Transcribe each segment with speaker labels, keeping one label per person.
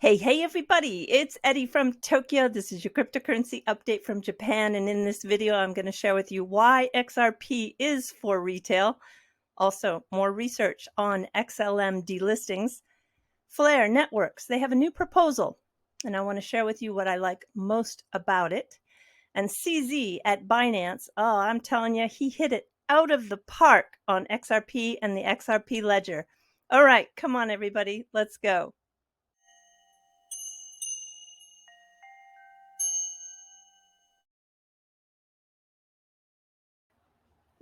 Speaker 1: Hey everybody, it's Eddie from Tokyo. This is your cryptocurrency update from Japan. And in this video, I'm going to share with you why XRP is for retail. Also, more research on XLM delistings. Flare Networks, they have a new proposal, and I want to share with you what I like most about it. And CZ at Binance, oh, I'm telling you, he hit it out of the park on XRP and the XRP Ledger. All right, come on everybody, let's go.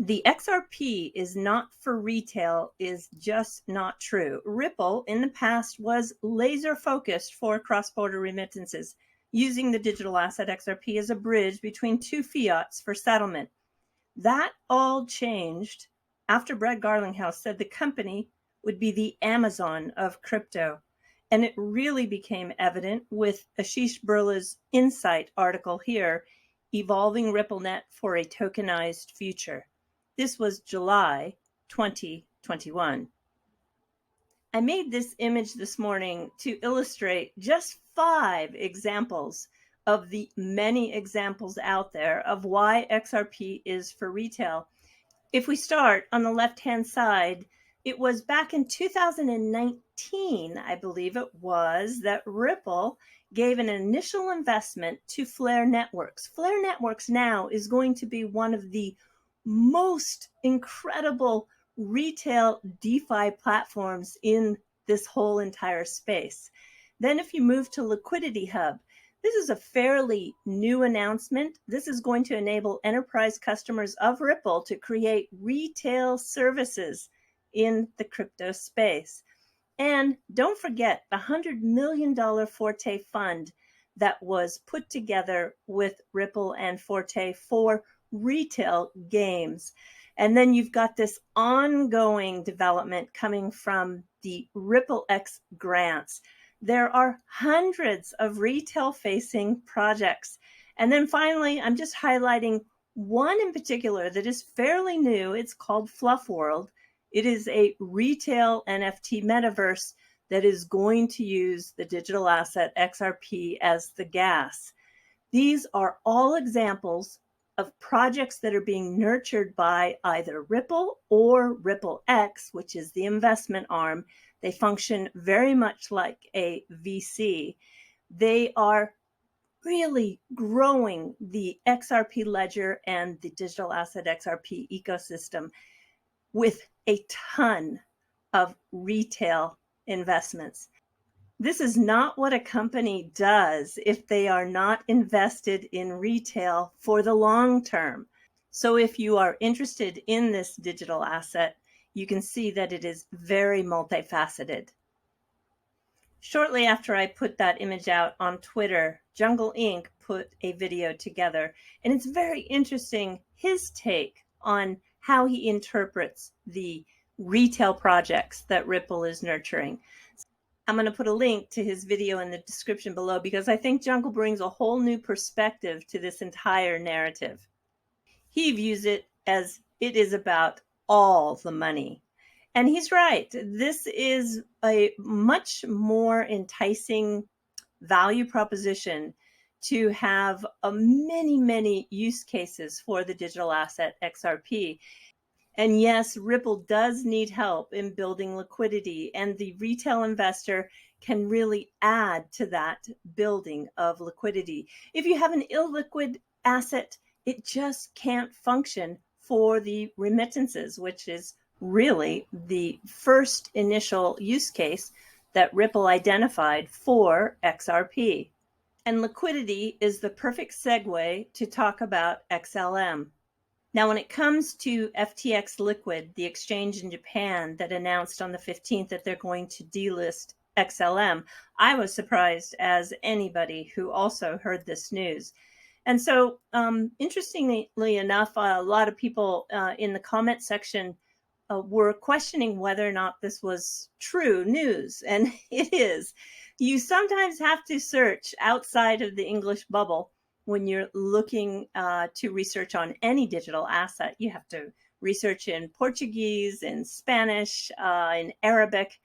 Speaker 1: The XRP is not for retail is just not true. Ripple in the past was laser focused for cross-border remittances, using the digital asset XRP as a bridge between two fiats for settlement. That all changed after Brad Garlinghouse said the company would be the Amazon of crypto. And it really became evident with Ashish Birla's Insight article here, Evolving RippleNet for a Tokenized Future. This was July 2021. I made this image this morning to illustrate just 5 examples of the many examples out there of why XRP is for retail. If we start on the left-hand side, it was back in 2019, I believe it was, that Ripple gave an initial investment to Flare Networks. Flare Networks now is going to be one of the most incredible retail DeFi platforms in this whole entire space. Then if you move to Liquidity Hub, this is a fairly new announcement. This is going to enable enterprise customers of Ripple to create retail services in the crypto space. And don't forget the $100 million Forte fund that was put together with Ripple and Forte for retail games. And then you've got this ongoing development coming from the RippleX grants. There are hundreds of retail-facing projects. And then finally, I'm just highlighting one in particular that is fairly new. It's called Fluff World. It is a retail NFT metaverse that is going to use the digital asset XRP as the gas. These are all examples of projects that are being nurtured by either Ripple or RippleX, which is the investment arm. They function very much like a VC. They are really growing the XRP Ledger and the digital asset XRP ecosystem with a ton of retail investments. This is not what a company does if they are not invested in retail for the long term. So if you are interested in this digital asset, you can see that it is very multifaceted. Shortly after I put that image out on Twitter, Jungle Inc. put a video together, and it's very interesting, his take on how he interprets the retail projects that Ripple is nurturing. I'm going to put a link to his video in the description below because I think Jungle brings a whole new perspective to this entire narrative. He views it as it is about all the money. And he's right. This is a much more enticing value proposition to have many use cases for the digital asset XRP. And yes, Ripple does need help in building liquidity, and the retail investor can really add to that building of liquidity. If you have an illiquid asset, it just can't function for the remittances, which is really the first initial use case that Ripple identified for XRP. And liquidity is the perfect segue to talk about XLM. Now, when it comes to FTX Liquid, the exchange in Japan that announced on the 15th that they're going to delist XLM, I was surprised as anybody who also heard this news. And so, interestingly enough, a lot of people in the comment section were questioning whether or not this was true news, and it is. You sometimes have to search outside of the English bubble when you're looking to research on any digital asset. You have to research in Portuguese, in Spanish, in Arabic.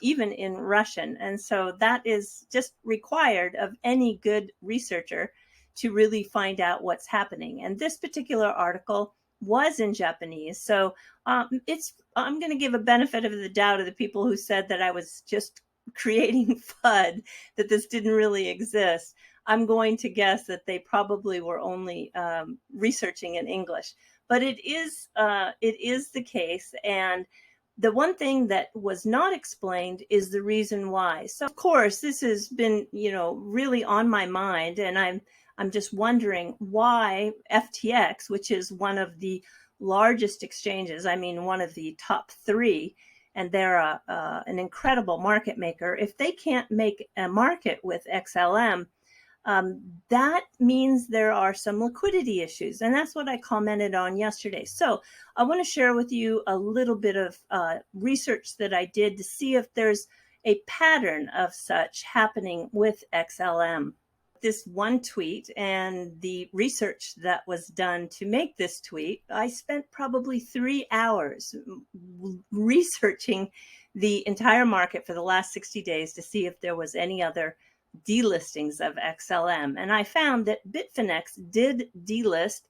Speaker 1: even in Russian. And so that is just required of any good researcher to really find out what's happening. And this particular article was in Japanese. So I'm going to give a benefit of the doubt of the people who said that I was just creating FUD, that this didn't really exist. I'm going to guess that they probably were only researching in English. But it is the case. And the one thing that was not explained is the reason why. So of course, this has been, really on my mind, and I'm just wondering why FTX, which is one of the largest exchanges, I mean, one of the top 3, and they're an incredible market maker. If they can't make a market with XLM, that means there are some liquidity issues. And that's what I commented on yesterday. So I want to share with you a little bit of research that I did to see if there's a pattern of such happening with XLM. This one tweet and the research that was done to make this tweet, I spent probably 3 hours researching the entire market for the last 60 days to see if there was any other delistings of XLM. And I found that Bitfinex did delist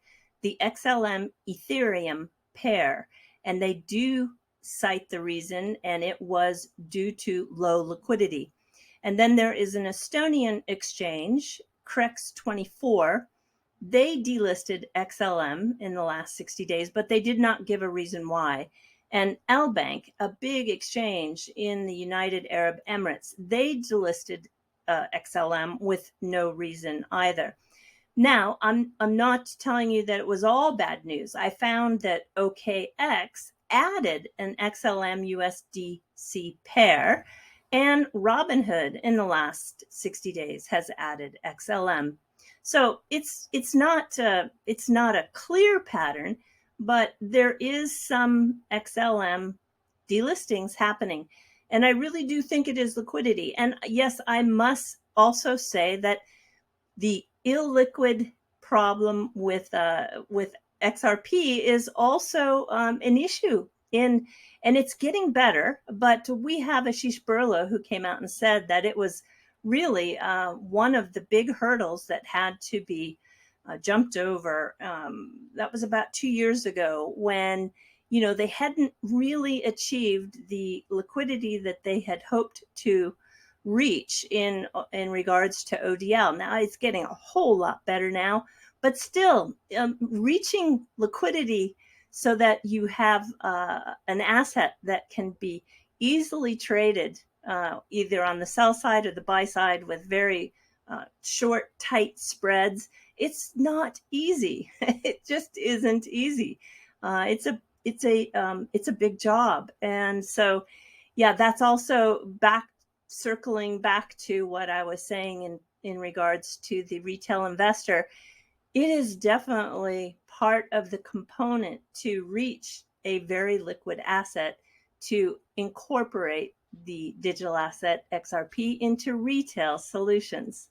Speaker 1: the XLM Ethereum pair. And they do cite the reason, and it was due to low liquidity. And then there is an Estonian exchange, Crex24. They delisted XLM in the last 60 days, but they did not give a reason why. And L-Bank, a big exchange in the United Arab Emirates, they delisted XLM with no reason either. Now, I'm not telling you that it was all bad news. I found that OKX added an XLM USDC pair, and Robinhood in the last 60 days has added XLM. So it's not a clear pattern, but there is some XLM delistings happening. And I really do think it is liquidity. And yes, I must also say that the illiquid problem with XRP is also an issue and it's getting better. But we have Ashish Burla who came out and said that it was really one of the big hurdles that had to be jumped over. That was about 2 years ago when they hadn't really achieved the liquidity that they had hoped to reach in regards to ODL. Now it's getting a whole lot better now, but still reaching liquidity so that you have an asset that can be easily traded either on the sell side or the buy side with very short, tight spreads. It's not easy. It just isn't easy. It's a big job. And so, yeah, that's also circling back to what I was saying in regards to the retail investor. It is definitely part of the component to reach a very liquid asset to incorporate the digital asset XRP into retail solutions.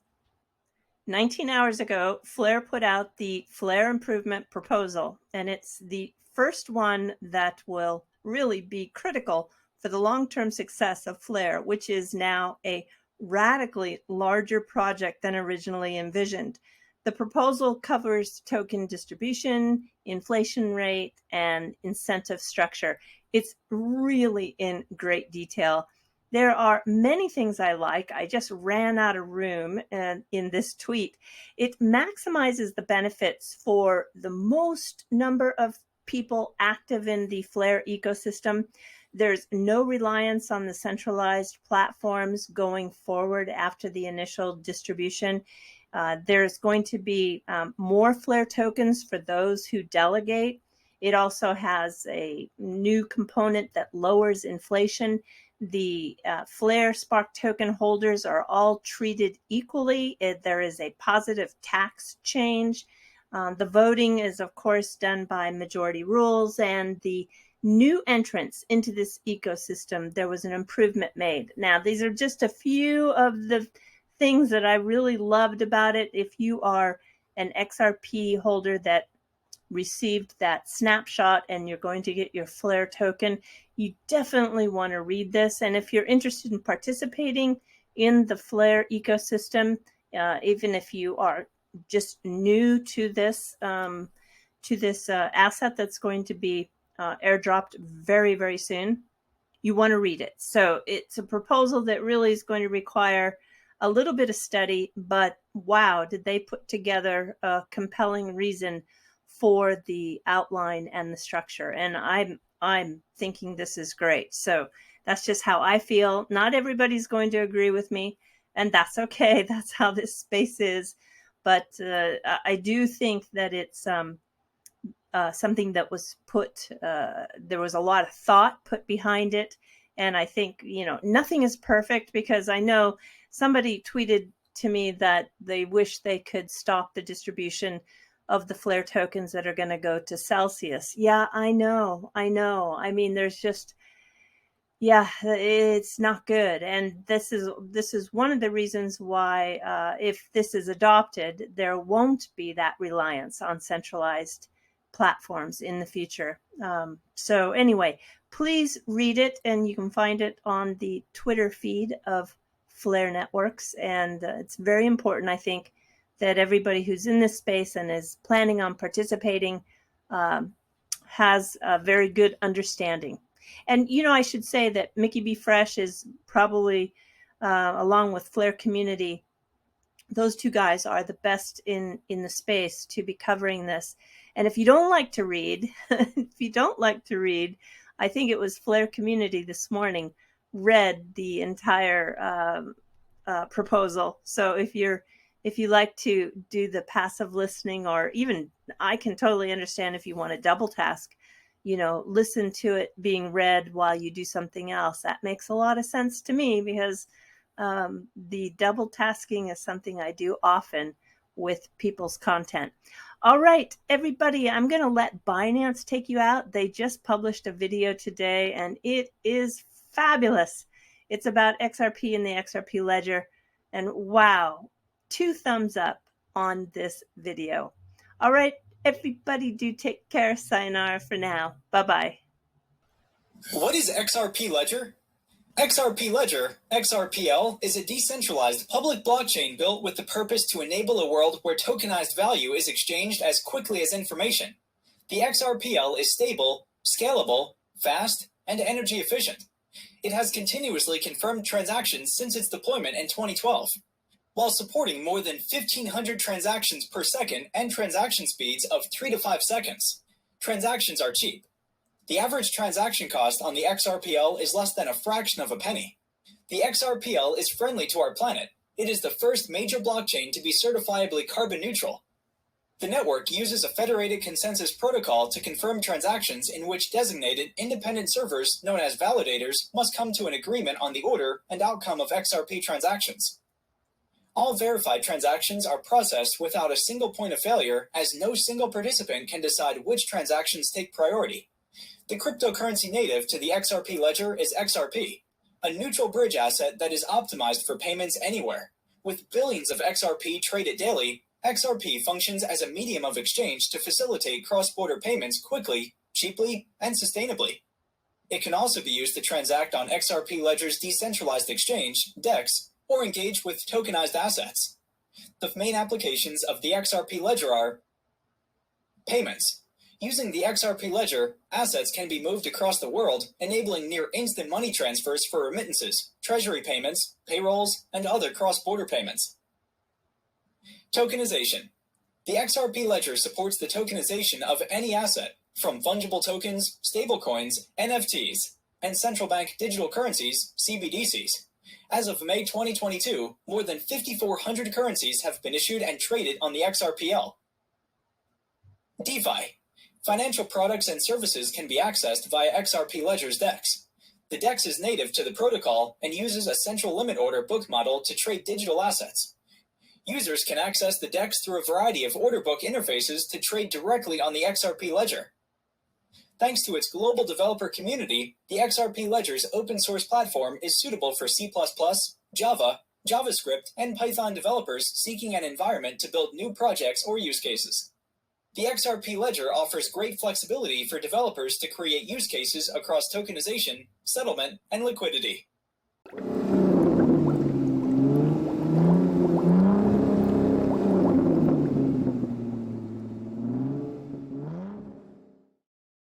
Speaker 1: 19 hours ago, Flare put out the Flare Improvement Proposal, and it's the first one that will really be critical for the long-term success of Flare, which is now a radically larger project than originally envisioned. The proposal covers token distribution, inflation rate, and incentive structure. It's really in great detail. There are many things I like. I just ran out of room in this tweet. It maximizes the benefits for the most number of people active in the Flare ecosystem. There's no reliance on the centralized platforms going forward after the initial distribution. There's going to be more Flare tokens for those who delegate. It also has a new component that lowers inflation. The Flare Spark token holders are all treated equally. There is a positive tax change. The voting is, of course, done by majority rules, and the new entrants into this ecosystem, there was an improvement made. Now, these are just a few of the things that I really loved about it. If you are an XRP holder that received that snapshot and you're going to get your Flare token, you definitely want to read this. And if you're interested in participating in the Flare ecosystem, even if you are just new to this asset that's going to be airdropped very, very soon, you want to read it. So it's a proposal that really is going to require a little bit of study, but wow, did they put together a compelling reason for the outline and the structure. And I'm thinking this is great. So that's just how I feel. Not everybody's going to agree with me, and that's okay. That's how this space is. But I do think that it's something that was put, there was a lot of thought put behind it. And I think, nothing is perfect, because I know somebody tweeted to me that they wish they could stop the distribution of the Flare tokens that are going to go to Celsius. Yeah, I know. I mean, there's just, yeah, it's not good. And this is one of the reasons why, if this is adopted, there won't be that reliance on centralized platforms in the future. So anyway, please read it, and you can find it on the Twitter feed of Flare Networks. And it's very important, I think, that everybody who's in this space and is planning on participating has a very good understanding. And, I should say that Mickey B. Fresh is probably, along with Flare Community, those two guys are the best in the space to be covering this. And if you don't like to read, I think it was Flare Community this morning read the entire proposal. So if you like to do the passive listening, or even, I can totally understand if you want to double task, listen to it being read while you do something else. That makes a lot of sense to me, because the double tasking is something I do often with people's content. All right, everybody, I'm going to let Binance take you out. They just published a video today, and it is fabulous. It's about XRP and the XRP Ledger. And wow, 2 thumbs up on this video. All right, everybody, do take care. Sayonara for now. Bye-bye.
Speaker 2: What is XRP Ledger? XRP Ledger, XRPL, is a decentralized public blockchain built with the purpose to enable a world where tokenized value is exchanged as quickly as information. The XRPL is stable, scalable, fast, and energy efficient. It has continuously confirmed transactions since its deployment in 2012, while supporting more than 1,500 transactions per second and transaction speeds of 3 to 5 seconds. Transactions are cheap. The average transaction cost on the XRPL is less than a fraction of a penny. The XRPL is friendly to our planet. It is the first major blockchain to be certifiably carbon neutral. The network uses a federated consensus protocol to confirm transactions, in which designated independent servers, known as validators, must come to an agreement on the order and outcome of XRP transactions. All verified transactions are processed without a single point of failure, as no single participant can decide which transactions take priority. The cryptocurrency native to the XRP ledger is XRP, a neutral bridge asset that is optimized for payments anywhere. With billions of XRP traded daily, XRP functions as a medium of exchange to facilitate cross-border payments quickly, cheaply, and sustainably. It can also be used to transact on XRP Ledger's decentralized exchange, DEX, or engage with tokenized assets. The main applications of the XRP Ledger are payments. Using the XRP Ledger, assets can be moved across the world, enabling near-instant money transfers for remittances, treasury payments, payrolls, and other cross-border payments. Tokenization. The XRP Ledger supports the tokenization of any asset, from fungible tokens, stablecoins, NFTs, and central bank digital currencies, CBDCs. As of May 2022, more than 5,400 currencies have been issued and traded on the XRPL. DeFi. Financial products and services can be accessed via XRP Ledger's DEX. The DEX is native to the protocol and uses a central limit order book model to trade digital assets. Users can access the DEX through a variety of order book interfaces to trade directly on the XRP Ledger. Thanks to its global developer community, the XRP Ledger's open source platform is suitable for C++, Java, JavaScript, and Python developers seeking an environment to build new projects or use cases. The XRP Ledger offers great flexibility for developers to create use cases across tokenization, settlement, and liquidity.